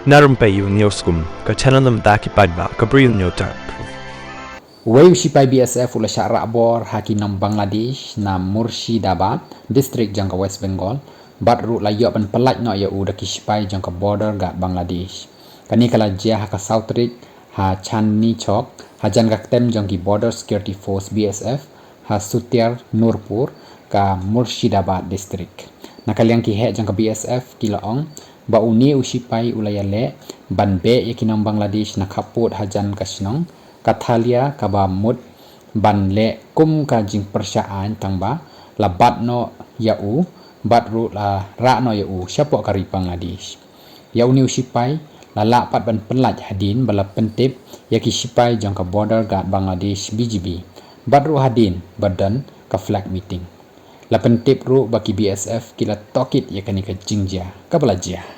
Narum payu nioskum, ka chananam daki padba, ka bril nyotar. Weu sipai BSF ula syara bor haki nam Bangladesh na Murshidabad district jangka West Bengal batru la yo ban pelat no ya uda ki sipai jangka border ga Bangladesh kani kala jia haka Southrik ha Chandni Chowk ha jan ka tem jangki border security force BSF ha Sutiar Nurpur ka Murshidabad district nakaliang ki he jangka BSF kilaong ba uni usipai ula ya le ban be ya kinam Bangladesh na kaput ha jan kasnong Kathalia kaba mut ban le kum ka jing persaan tangba la bat no yau batru la ra no yau siapa kari Bangladesh yau ni usipai la la pat ban penlaj hadin bala pentip yaki sipai jangka border ga Bangladesh BGB batru hadin badan ka flag meeting la pentip ru baki BSF kila tokit yakani ka jingja ka belajia